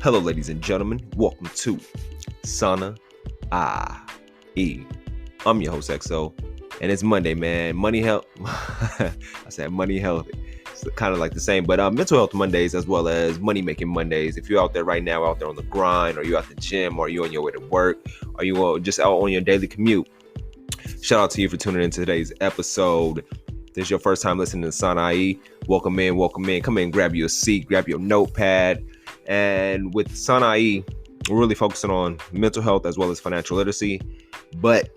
Hello, ladies and gentlemen. Welcome to SAUNAIE. I'm your host, XO, and it's Monday, man. Money health. I said money health. It's kind of like the same, but mental health Mondays as well as money making Mondays. If you're out there right now, out there on the grind, or you're at the gym, or you're on your way to work, or you just out on your daily commute, shout out to you for tuning in to today's episode. If this is your first time listening to SAUNAIE, welcome in. Come in, grab you a seat, grab your notepad. And with SAUNAIE, we're really focusing on mental health as well as financial literacy. But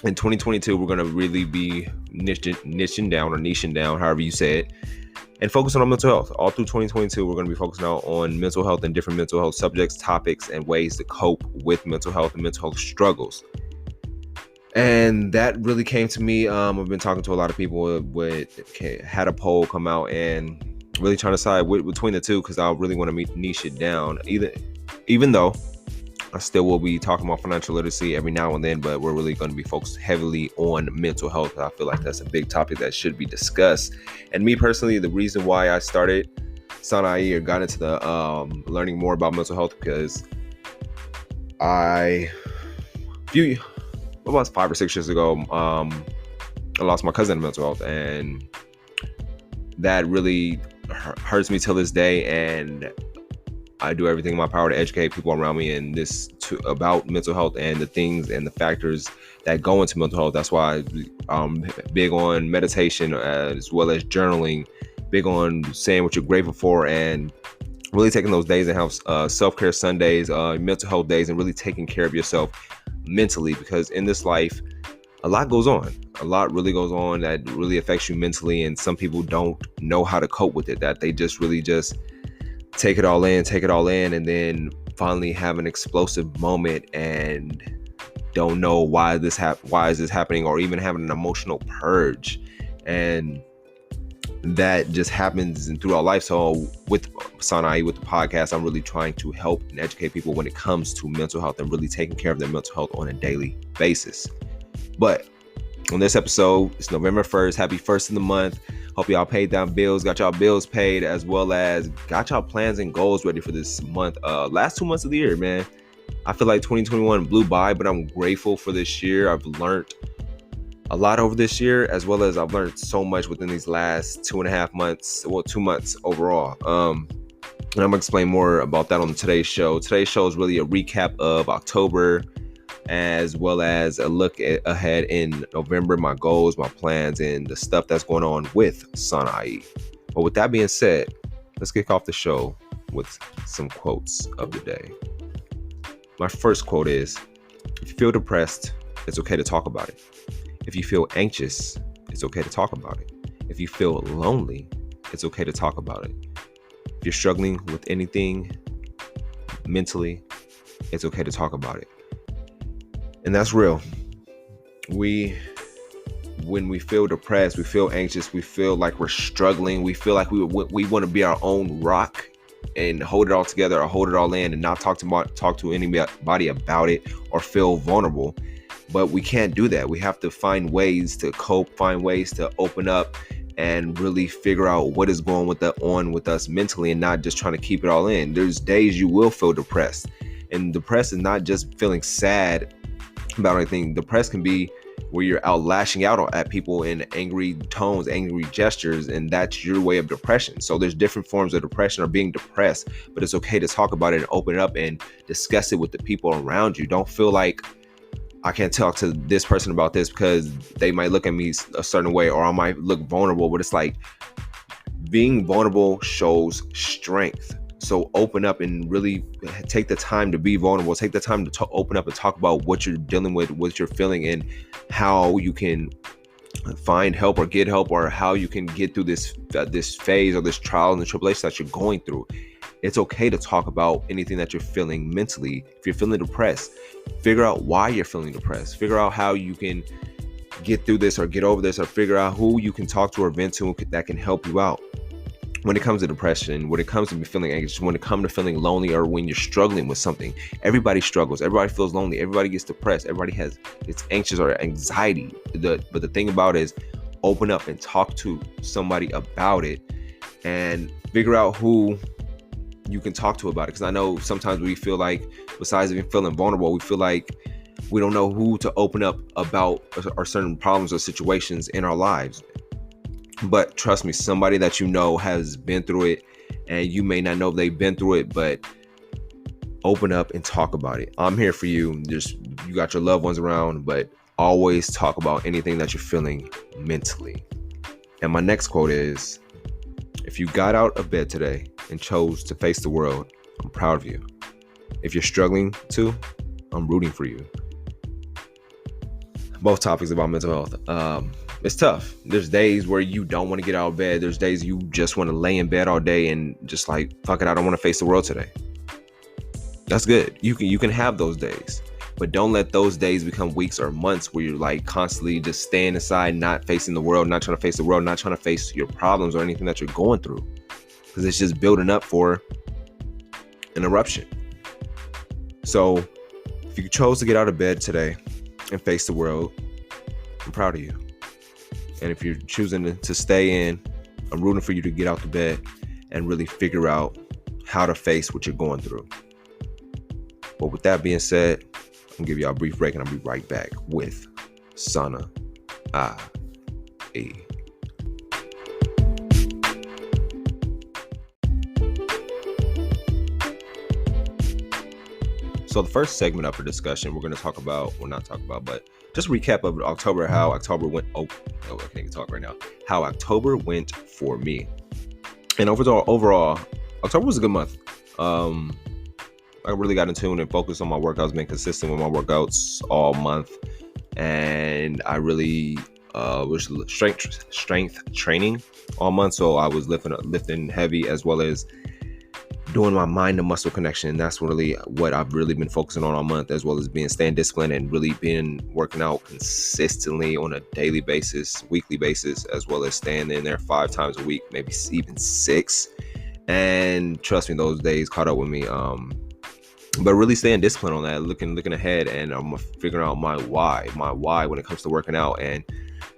in 2022, we're going to really be niching down, however you say it, and focusing on mental health. All through 2022, we're going to be focusing out on mental health and different mental health subjects, topics, and ways to cope with mental health and mental health struggles. And that really came to me. I've been talking to a lot of people, had a poll come out and really trying to decide between the two, because I really want to niche it down. Even though I still will be talking about financial literacy every now and then, but we're really going to be focused heavily on mental health. I feel like that's a big topic that should be discussed. And me personally, the reason why I started SAUNAIE or got into the learning more about mental health, because about 5 or 6 years ago, I lost my cousin to mental health, and that really hurts me till this day. And I do everything in my power to educate people around me and about mental health and the things and the factors that go into mental health. That's why I'm big on meditation as well as journaling, big on saying what you're grateful for, and really taking those days and have self-care Sundays, mental health days, and really taking care of yourself mentally, because in this life, a lot really goes on that really affects you mentally, and some people don't know how to cope with it, that they just take it all in, and then finally have an explosive moment and don't know why is this happening, or even having an emotional purge. And that just happens throughout life. So with SAUNAIE, with the podcast, I'm really trying to help and educate people when it comes to mental health and really taking care of their mental health on a daily basis. But on this episode, it's November 1st. Happy first of the month. Hope y'all paid down bills, got y'all bills paid, as well as got y'all plans and goals ready for this month. Last 2 months of the year, man. I feel like 2021 blew by, but I'm grateful for this year. I've learned a lot over this year, as well as I've learned so much within these last 2.5 months, 2 months overall. And I'm gonna explain more about that on today's show. Today's show is really a recap of October, as well as a look ahead in November, my goals, my plans, and the stuff that's going on with SAUNAIE. But with that being said, let's kick off the show with some quotes of the day. My first quote is, if you feel depressed, it's okay to talk about it. If you feel anxious, it's okay to talk about it. If you feel lonely, it's okay to talk about it. If you're struggling with anything mentally, it's okay to talk about it. And that's real. When we feel depressed, we feel anxious, we feel like we're struggling, we feel like we want to be our own rock and hold it all together, or hold it all in and not talk to anybody about it, or feel vulnerable. But we can't do that. We have to find ways to cope, find ways to open up, and really figure out what is going on with us mentally, and not just trying to keep it all in. There's days you will feel depressed, and depressed is not just feeling sad about anything. Depressed can be where you're out lashing out at people in angry tones, angry gestures, and that's your way of depression. So there's different forms of depression or being depressed, but it's okay to talk about it and open it up and discuss it with the people around you. Don't feel like, I can't talk to this person about this because they might look at me a certain way, or I might look vulnerable. But it's like, being vulnerable shows strength. So open up and really take the time to be vulnerable. Take the time to open up and talk about what you're dealing with, what you're feeling, and how you can find help or get help, or how you can get through this phase or this trial and the tribulation that you're going through. It's okay to talk about anything that you're feeling mentally. If you're feeling depressed, figure out why you're feeling depressed. Figure out how you can get through this or get over this, or figure out who you can talk to or vent to that can help you out. When it comes to depression, when it comes to feeling anxious, when it comes to feeling lonely, or when you're struggling with something, everybody struggles. Everybody feels lonely. Everybody gets depressed. Everybody gets anxious or anxiety. But the thing about it is, open up and talk to somebody about it, and figure out who you can talk to about it. Because I know sometimes we feel like, besides even feeling vulnerable, we feel like we don't know who to open up about or certain problems or situations in our lives. But trust me, somebody that you know has been through it, and you may not know they've been through it, but open up and talk about it. I'm here for you. You got your loved ones around, but always talk about anything that you're feeling mentally. And my next quote is, if you got out of bed today and chose to face the world, I'm proud of you. If you're struggling to, I'm rooting for you. Both topics about mental health. It's tough. There's days where you don't want to get out of bed. There's days you just want to lay in bed all day and just like, fuck it, I don't want to face the world today. That's good. You can have those days, but don't let those days become weeks or months where you're like constantly just staying inside, not facing the world, not trying to face the world, not trying to face your problems or anything that you're going through, because it's just building up for an eruption. So if you chose to get out of bed today and face the world, I'm proud of you. And if you're choosing to stay in, I'm rooting for you to get out the bed and really figure out how to face what you're going through. But with that being said, I'm gonna give y'all a brief break, and I'll be right back with SAUNAIE. So the first segment up for discussion, we're going to talk about, well, not talk about, but just recap of October, how October went. I can't even talk right now. How October went for me. And overall, October was a good month. I really got in tune and focused on my workouts, been consistent with my workouts all month. And I really was strength training all month. So I was lifting heavy, as well as doing my mind to muscle connection. And that's really what I've really been focusing on all month, as well as staying disciplined and really been working out consistently on a daily basis, weekly basis, as well as staying in there 5 times a week, maybe even 6. And trust me, those days caught up with me. But really staying disciplined on that, looking ahead, and I'm figuring out my why when it comes to working out. And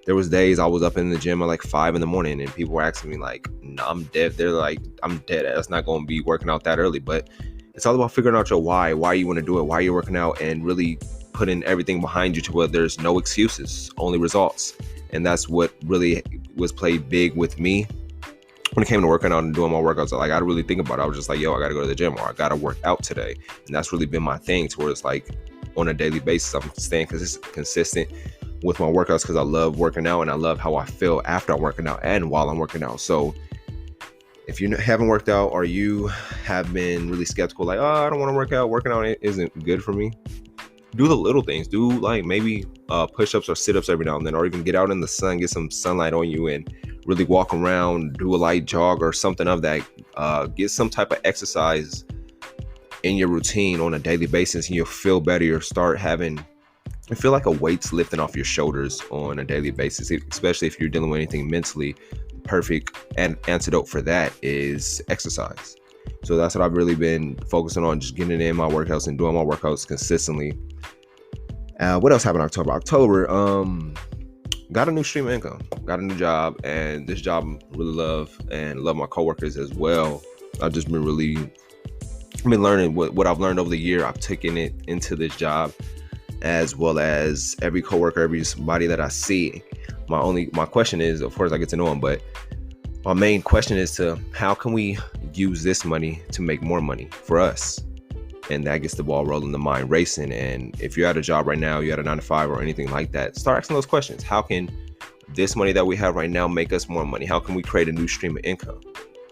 there was days I was up in the gym at like 5 a.m, and people were asking me like, no, I'm dead. They're like, I'm dead. That's not going to be working out that early. But it's all about figuring out your why you want to do it, why you're working out, and really putting everything behind you to where there's no excuses, only results. And that's what really was played big with me when it came to working out and doing my workouts. Like, I really think about it. I was just like, yo, I got to go to the gym, or I got to work out today. And that's really been my thing, to where it's like on a daily basis, I'm staying consistent with my workouts, because I love working out and I love how I feel after I'm working out and while I'm working out. So if you haven't worked out, or you have been really skeptical, like, oh, I don't want to work out, working out isn't good for me, do the little things. Do like maybe push-ups or sit-ups every now and then, or even get out in the sun, get some sunlight on you, and really walk around, do a light jog or something of that. Get some type of exercise in your routine on a daily basis, and you'll feel better. You'll start having, I feel like a weight's lifting off your shoulders on a daily basis, especially if you're dealing with anything mentally. Perfect antidote for that is exercise. So that's what I've really been focusing on, just getting in my workouts and doing my workouts consistently. What else happened in October? Got a new stream of income, got a new job, and this job I really love, and love my coworkers as well. I've just been learning what I've learned over the year. I've taken it into this job, as well as every coworker, everybody that I see. My question is, of course I get to know them, but my main question is how can we use this money to make more money for us? And that gets the ball rolling, the mind racing. And if you're at a job right now, you're at a 9-to-5 or anything like that, start asking those questions. How can this money that we have right now make us more money? How can we create a new stream of income?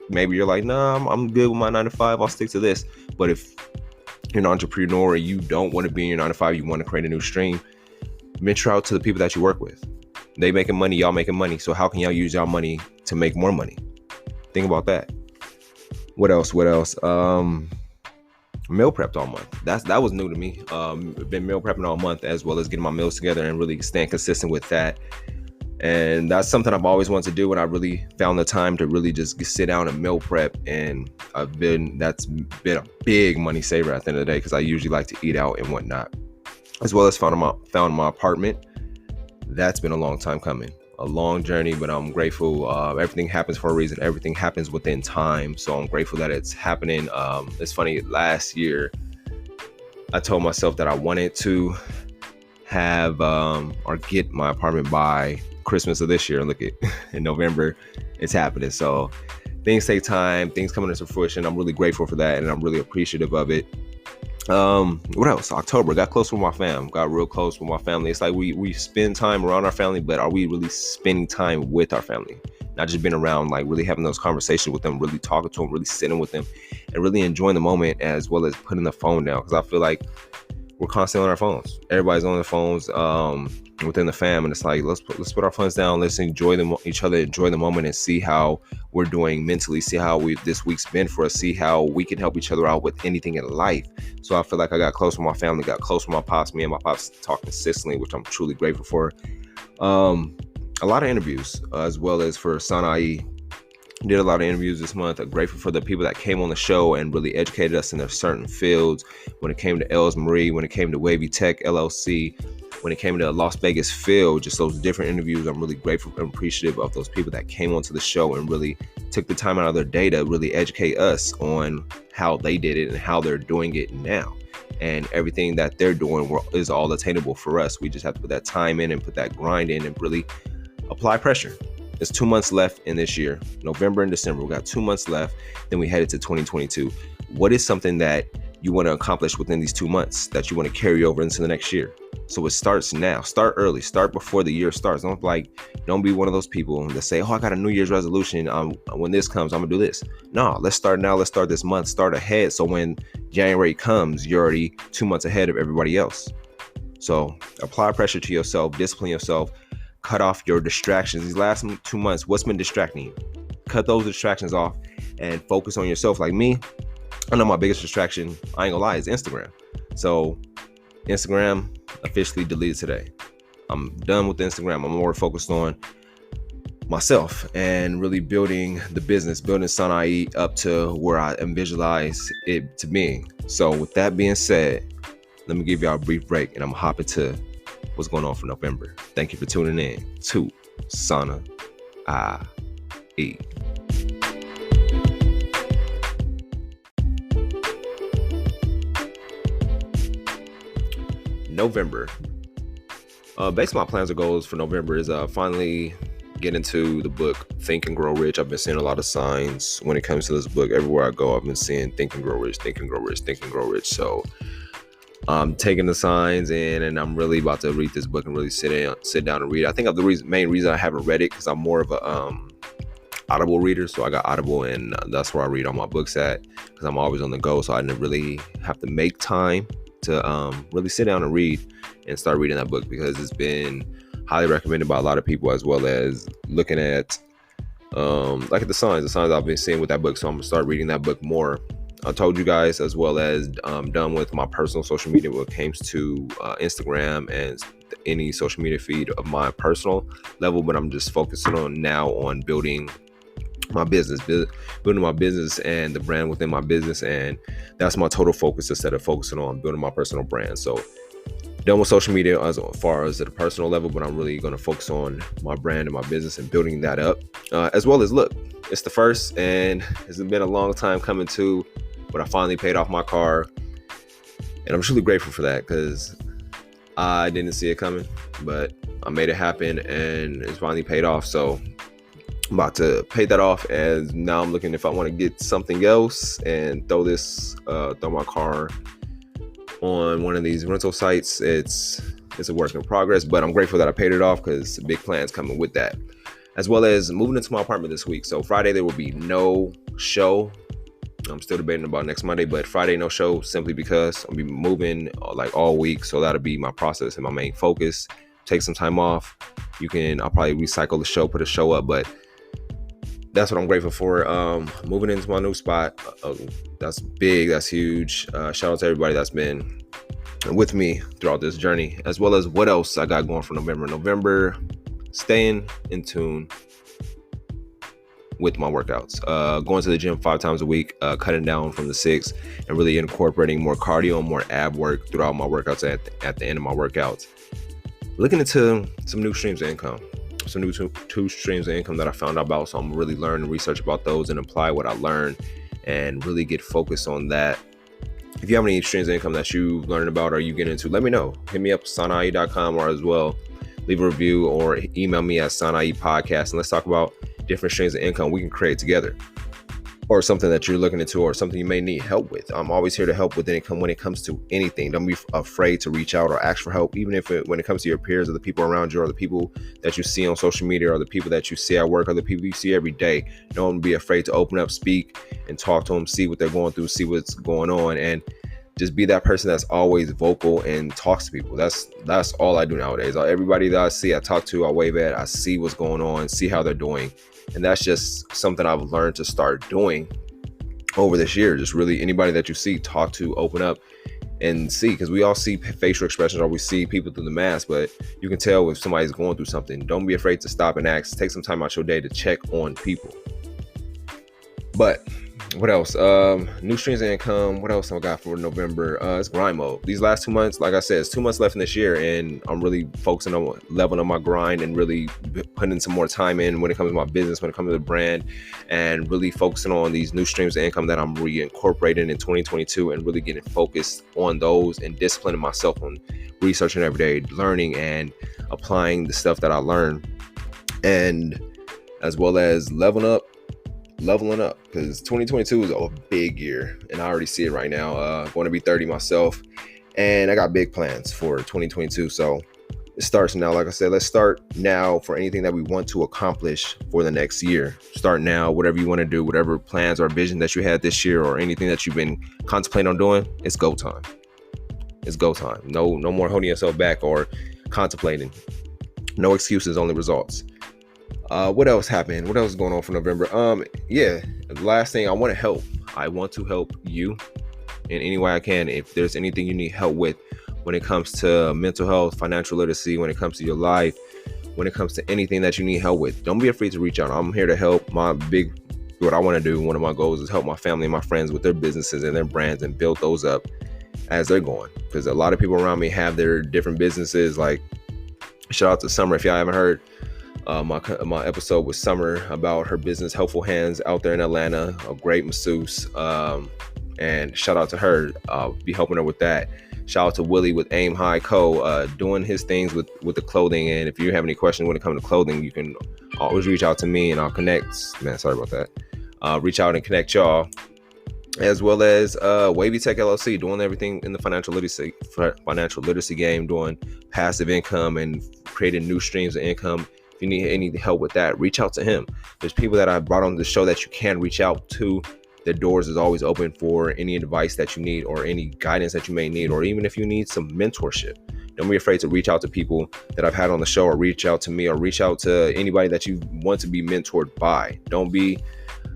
Maybe you're like, nah, I'm good with my 9-to-5. I'll stick to this. But if you're an entrepreneur and you don't want to be in your 9-to-5, you want to create a new stream, venture out to the people that you work with. They making money, y'all making money. So how can y'all use y'all money to make more money? Think about that. What else? Meal prepped all month. That was new to me. Been meal prepping all month, as well as getting my meals together and really staying consistent with that. And that's something I've always wanted to do, and I really found the time to really just sit down and meal prep. And that's been a big money saver at the end of the day, because I usually like to eat out and whatnot. As well as found my apartment. That's been a long time coming. a long journey, but I'm grateful. Everything happens for a reason. Everything happens within time. So I'm grateful that it's happening. It's funny, last year, I told myself that I wanted to have or get my apartment by Christmas of this year. And look at in November, it's happening. So things take time, things coming into fruition. I'm really grateful for that, and I'm really appreciative of it. What else? October, got close with my fam, got real close with my family. It's like we spend time around our family, but are we really spending time with our family? Not just being around, like really having those conversations with them, really talking to them, really sitting with them, and really enjoying the moment, as well as putting the phone down. Because I feel like we're constantly on our phones. Everybody's on their phones within the fam, and it's like let's put our phones down. Let's enjoy each other, enjoy the moment, and see how we're doing mentally. See how this week's been for us. See how we can help each other out with anything in life. So I feel like I got close with my family, got close with my pops. Me and my pops talk consistently, which I'm truly grateful for. A lot of interviews, as well as for SAUNAIE. Did a lot of interviews this month. I'm grateful for the people that came on the show and really educated us in their certain fields. When it came to Els Marie, when it came to Wavy Tech LLC, when it came to Las Vegas Phil, just those different interviews. I'm really grateful and appreciative of those people that came onto the show and really took the time out of their day to really educate us on how they did it and how they're doing it now. And everything that they're doing is all attainable for us. We just have to put that time in and put that grind in and really apply pressure. There's 2 months left in this year, November and December. We got 2 months left. Then we headed to 2022. What is something that you want to accomplish within these 2 months that you want to carry over into the next year? So it starts now. Start early. Start before the year starts. Don't be one of those people that say, "Oh, I got a New Year's resolution. When this comes, I'm gonna do this." No, let's start now. Let's start this month. Start ahead. So when January comes, you're already 2 months ahead of everybody else. So apply pressure to yourself. Discipline yourself. Cut off your distractions. These last 2 months, what's been distracting you? Cut those distractions off and focus on yourself. Like me, I know my biggest distraction, I ain't gonna lie, is Instagram. So Instagram officially deleted today. I'm done with Instagram. I'm more focused on myself and really building the business, building SAUNAIE up to where I visualize it to be. So with that being said, let me give y'all a brief break and I'm gonna hop into what's going on for November. Thank you for tuning in to SAUNAIE. November. Based on my plans or goals for November is finally get into the book Think and Grow Rich. I've been seeing a lot of signs when it comes to this book. Everywhere I go, I've been seeing Think and Grow Rich, Think and Grow Rich, Think and Grow Rich. So I'm taking the signs in, and I'm really about to read this book and really sit down and read it. I think the main reason I haven't read it because I'm more of a Audible reader. So I got Audible, and that's where I read all my books at because I'm always on the go. So I didn't really have to make time to really sit down and read and start reading that book because it's been highly recommended by a lot of people, as well as looking at like the signs I've been seeing with that book. So I'm gonna start reading that book more. I told you guys, as well as done with my personal social media when it comes to Instagram and any social media feed of my personal level, but I'm just focusing on now on building my business, building my business and the brand within my business, and that's my total focus instead of focusing on building my personal brand. So done with social media as far as at a personal level, but I'm really going to focus on my brand and my business and building that up, as well as look, it's the first, and it's been a long time coming too, but I finally paid off my car, and I'm truly grateful for that because I didn't see it coming, but I made it happen and it's finally paid off. So I'm about to pay that off, and now I'm looking if I want to get something else and throw my car on one of these rental sites. It's a work in progress, but I'm grateful that I paid it off because big plans coming with that, as well as moving into my apartment this week. So Friday there will be no show. I'm still debating about next Monday, but Friday no show simply because I'll be moving like all week. So that'll be my process and my main focus. Take some time off. I'll probably recycle the show, put a show up, but that's what I'm grateful for. Moving into my new spot. That's big. That's huge. Shout out to everybody that's been with me throughout this journey, as well as what else I got going for November. November, staying in tune with my workouts, going to the gym 5 times a week, cutting down from the 6, and really incorporating more cardio and more ab work throughout my workouts at the end of my workouts. Looking into some new streams of income. some new two streams of income that I found out about. So I'm really learning research about those and apply what I learned and really get focused on that. If you have any streams of income that you learned about or you get into, let me know. Hit me up SAUNAIE.com, or as well leave a review or email me at SAUNAIE podcast, and let's talk about different streams of income we can create together, or something that you're looking into, or something you may need help with. I'm always here to help with income when it comes to anything. Don't be afraid to reach out or ask for help, even if when it comes to your peers or the people around you or the people that you see on social media or the people that you see at work or the people you see every day. Don't be afraid to open up, speak, and talk to them, see what they're going through, see what's going on, and just be that person that's always vocal and talks to people. That's all I do nowadays. Everybody that I see, I talk to, I wave at, I see what's going on, see how they're doing. And that's just something I've learned to start doing over this year. Just really anybody that you see, talk to, open up and see, because we all see facial expressions or we see people through the mask, but you can tell if somebody's going through something. Don't be afraid to stop and ask. Take some time out your day to check on people. But what else? New streams of income. What else I got for November? It's grind mode. These last 2 months, like I said, it's 2 months left in this year, and I'm really focusing on leveling up my grind and really putting some more time in when it comes to my business, when it comes to the brand, and really focusing on these new streams of income that I'm reincorporating in 2022, and really getting focused on those and disciplining myself on researching every day, learning and applying the stuff that I learn, and as well as leveling up, because 2022 is a big year, and I already see it right now. Going to be 30 myself, and I got big plans for 2022. So it starts now. Like I said, let's start now for anything that we want to accomplish for the next year. Start now, whatever you want to do, whatever plans or vision that you had this year, or anything that you've been contemplating on doing. It's go time. It's go time. No more holding yourself back or contemplating. No excuses, only results. What else happened? What else is going on for November? The last thing, I want to help. I want to help you in any way I can. If there's anything you need help with when it comes to mental health, financial literacy, when it comes to your life, when it comes to anything that you need help with, don't be afraid to reach out. I'm here to help. What I want to do, one of my goals is help my family and my friends with their businesses and their brands and build those up as they're going. Because a lot of people around me have their different businesses. Like, shout out to Summer. If y'all haven't heard my episode with Summer about her business, Helpful Hands, out there in Atlanta, a great masseuse, and shout out to her. Be helping her with that. Shout out to Willie with Aim High Co, doing his things with the clothing. And if you have any questions when it comes to clothing, you can always reach out to me and I'll connect. Man, sorry about that. Reach out and connect y'all. As well as Wavy Tech LLC, doing everything in the financial literacy game, doing passive income and creating new streams of income. If you need any help with that, reach out to him. There's people that I brought on the show that you can reach out to. The doors is always open for any advice that you need or any guidance that you may need, or even if you need some mentorship. Don't be afraid to reach out to people that I've had on the show, or reach out to me, or reach out to anybody that you want to be mentored by. Don't be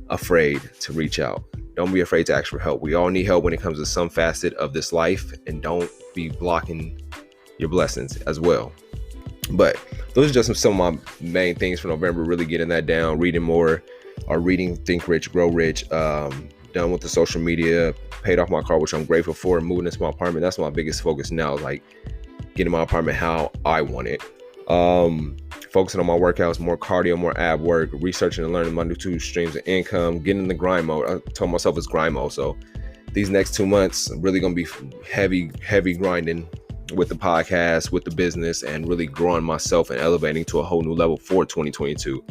afraid to reach out. Don't be afraid to ask for help. We all need help when it comes to some facet of this life, and don't be blocking your blessings as well. But those are just some of my main things for November. Really getting that down, reading more, or reading Think Rich, Grow Rich. Done with the social media, paid off my car, which I'm grateful for, and moving into my apartment. That's my biggest focus now, like getting my apartment how I want it. Focusing on my workouts, more cardio, more ab work, researching and learning my new two streams of income, getting in the grind mode. I told myself it's grind mode. So these next 2 months, I'm really going to be heavy grinding with the podcast, with the business, and really growing myself and elevating to a whole new level for 2022.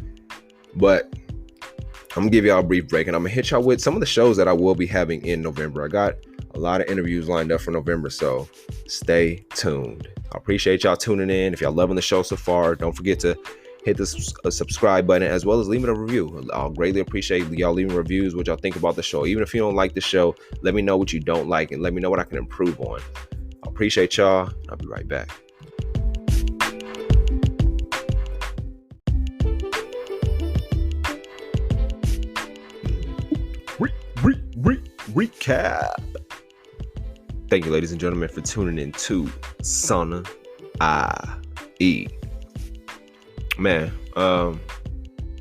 But I'm gonna give y'all a brief break, and I'm gonna hit y'all with some of the shows that I will be having in November. I got a lot of interviews lined up for November, so stay tuned. I appreciate y'all tuning in. If y'all loving the show so far, don't forget to hit the subscribe button, as well as leaving a review. I'll greatly appreciate y'all leaving reviews, what y'all think about the show. Even if you don't like the show, let me know what you don't like, and let me know what I can improve on. I appreciate y'all. I'll be right back. Recap. Thank you, ladies and gentlemen, for tuning in to SAUNAIE. Man,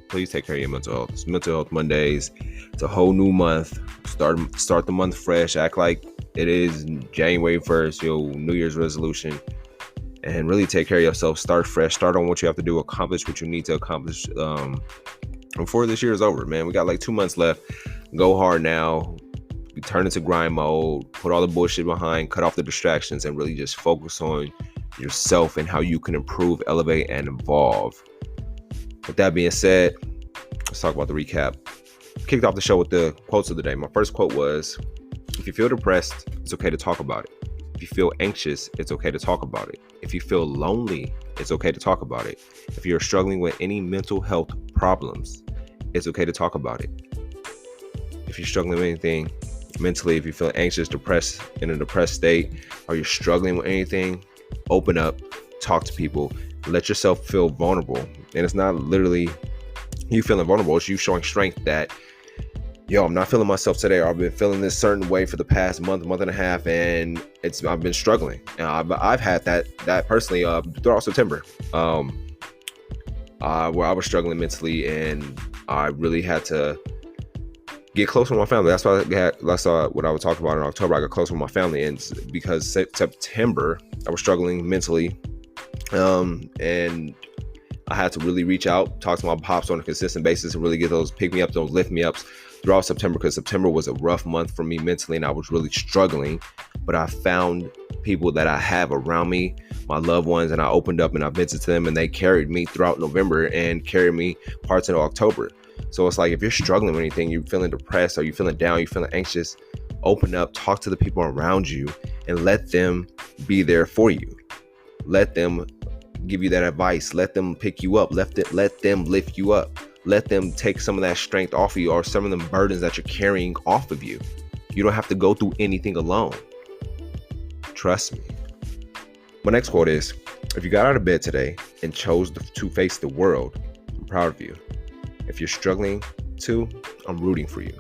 please take care of your mental health. It's Mental Health Mondays. It's a whole new month. Start the month fresh. Act like it is January 1st, your New Year's resolution. and really take care of yourself. Start fresh. Start on what you have to do. Accomplish what you need to accomplish before this year is over, man. We got like 2 months left. Go hard now. Turn into grind mode. Put all the bullshit behind. Cut off the distractions and really just focus on yourself and how you can improve, elevate, and evolve. With that being said, let's talk about the recap. Kicked off the show with the quotes of the day. My first quote was, if you feel depressed, it's okay to talk about it. If you feel anxious, it's okay to talk about it. If you feel lonely, it's okay to talk about it. If you're struggling with any mental health problems, it's okay to talk about it. If you're struggling with anything mentally, if you feel anxious, depressed, in a depressed state, or you're struggling with anything, open up, talk to people, let yourself feel vulnerable. And it's not literally you feeling vulnerable, it's you showing strength that, I'm not feeling myself today, or I've been feeling this certain way for the past month and a half, and I've been struggling. I've had that personally throughout September, where I was struggling mentally, and I really had to get close with my family. That's why that's what I was talking about in October. I got close with my family, and because September I was struggling mentally, and I had to really reach out, talk to my pops on a consistent basis, and really get those pick me up, those lift me ups throughout September, because September was a rough month for me mentally, and I was really struggling. But I found people that I have around me, my loved ones, and I opened up and I visited them, and they carried me throughout November and carried me parts of October. So it's like, if you're struggling with anything, you're feeling depressed, or you're feeling down, you're feeling anxious, open up, talk to the people around you, and let them be there for you. Let them give you that advice. Let them pick you up. Let them lift you up. Let them take some of that strength off of you, or some of the burdens that you're carrying off of you. You don't have to go through anything alone. Trust me. My next quote is, if you got out of bed today and chose to face the world, I'm proud of you. If you're struggling too, I'm rooting for you.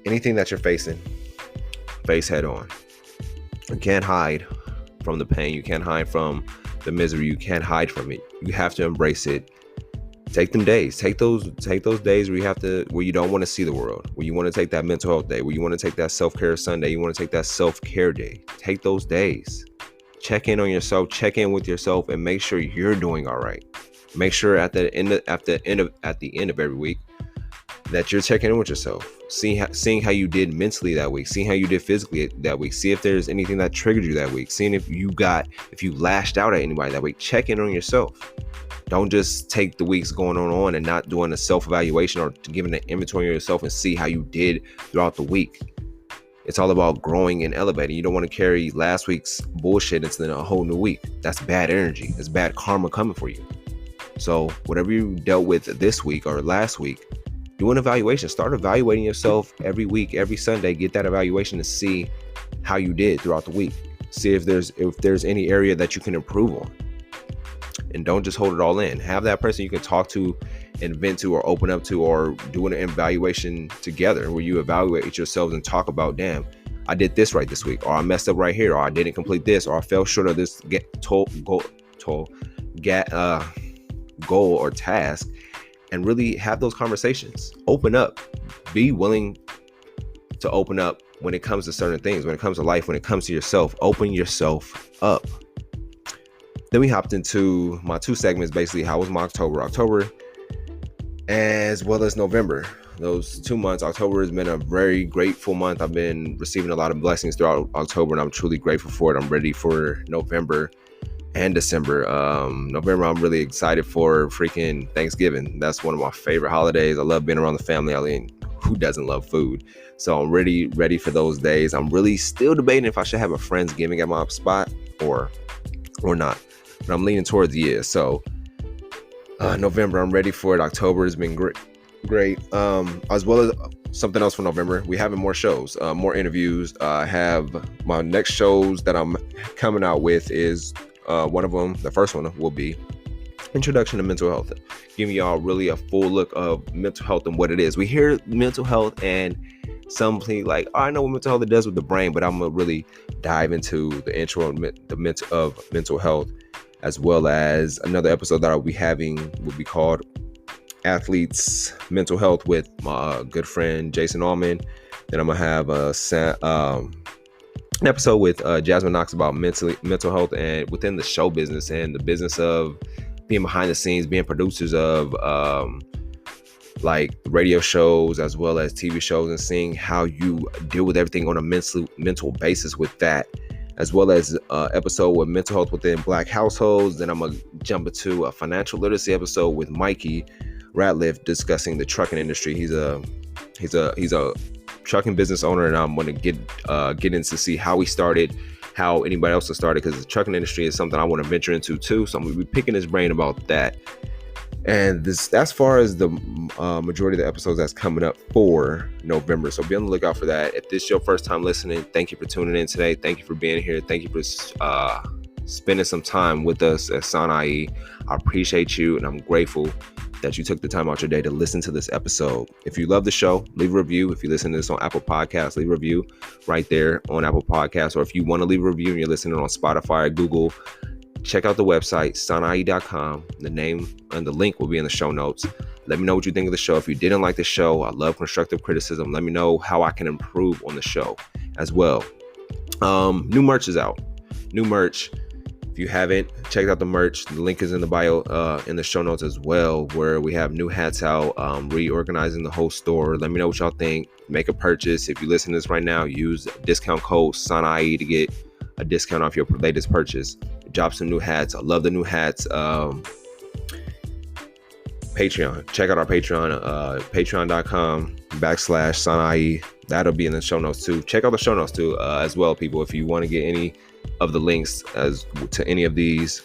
Anything that you're facing, face head on. You can't hide from the pain. You can't hide from the misery. You can't hide from it. You have to embrace it. Take them days. Take those days where you don't want to see the world, where you want to take that mental health day, where you want to take that self-care Sunday, you want to take that self-care day. Take those days. Check in on yourself, check in with yourself, and make sure you're doing all right. Make sure at the end of every week that you're checking in with yourself, seeing how you did mentally that week, seeing how you did physically that week, see if there's anything that triggered you that week, seeing if you lashed out at anybody that week. Check in on yourself. Don't just take the weeks going on and not doing a self-evaluation or giving an inventory of yourself and see how you did throughout the week. It's all about growing and elevating. You don't want to carry last week's bullshit into a whole new week. That's bad energy. That's bad karma coming for you. So whatever you dealt with this week or last week, do an evaluation. Start evaluating yourself every week, every Sunday. Get that evaluation to see how you did throughout the week. See if there's any area that you can improve on. And don't just hold it all in. Have that person you can talk to and vent to, or open up to, or do an evaluation together where you evaluate yourselves and talk about, damn, I did this right this week, or I messed up right here, or I didn't complete this, or I fell short of this goal or task. And really have those conversations. Open up. Be willing to open up when it comes to certain things, when it comes to life, when it comes to yourself. Open yourself up. Then we hopped into my 2 segments, basically how was my October as well as November. Those 2 months, October has been a very grateful month. I've been receiving a lot of blessings throughout October, and I'm truly grateful for it. I'm ready for November and December. November, I'm really excited for freaking Thanksgiving. That's one of my favorite holidays. I love being around the family. I mean, who doesn't love food? So I'm ready for those days. I'm really still debating if I should have a Friendsgiving at my spot or not. But I'm leaning towards yes. So November, I'm ready for it. October has been great. As well as something else for November, we having more shows, more interviews. I have my next shows that I'm coming out with is one of them. The first one will be Introduction to Mental Health, giving y'all really a full look of mental health and what it is. We hear mental health and something like, I know what mental health does with the brain, but I'm gonna really dive into the intro of mental health, as well as another episode that I'll be having will be called Athletes Mental Health with my good friend Jason Allman. Then I'm gonna have an episode with Jasmine Knox about mental health and within the show business and the business of being behind the scenes, being producers of like radio shows as well as TV shows, and seeing how you deal with everything on a mental basis with that, as well as episode with mental health within Black households. Then I'm gonna jump into a financial literacy episode with Mikey Ratliff discussing the trucking industry. He's a trucking business owner, and I'm gonna get into see how he started, how anybody else has started, because the trucking industry is something I want to venture into too. So I'm gonna be picking his brain about that. And this, as far as the majority of the episodes that's coming up for November. So be on the lookout for that. If this is your first time listening, thank you for tuning in today. Thank you for being here. Thank you for spending some time with us at SAUNAIE. I appreciate you, and I'm grateful that you took the time out your day to listen to this episode. If you love the show, leave a review. If you listen to this on Apple Podcasts, leave a review right there on Apple Podcasts. Or if you want to leave a review and you're listening on Spotify or Google, check out the website, SAUNAIE.com. The name and the link will be in the show notes. Let me know what you think of the show. If you didn't like the show, I love constructive criticism. Let me know how I can improve on the show as well. New merch is out. New merch. If you haven't checked out the merch, the link is in the bio, in the show notes as well, where we have new hats out, reorganizing the whole store. Let me know what y'all think. Make a purchase. If you listen to this right now, use discount code SAUNAIE to get a discount off your latest purchase. Drop some new hats. I love the new hats. Patreon. Check out our Patreon, patreon.com/SAUNAIE. That'll be in the show notes too. Check out the show notes too, as well, people, if you want to get any of the links as to any of these.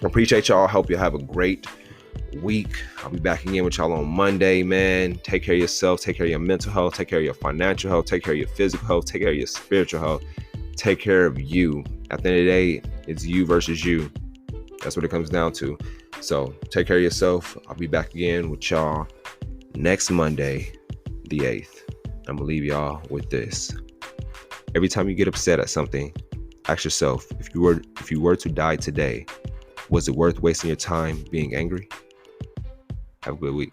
I appreciate y'all. Hope you have a great week. I'll be back again with y'all on Monday, man. Take care of yourself. Take care of your mental health. Take care of your financial health. Take care of your physical health. Take care of your spiritual health. Take care of you. At the end of the day, it's you versus you. That's what it comes down to. So take care of yourself. I'll be back again with y'all next Monday, the 8th. I'm gonna leave y'all with this. Every time you get upset at something, ask yourself, if you were to die today, was it worth wasting your time being angry? Have a good week.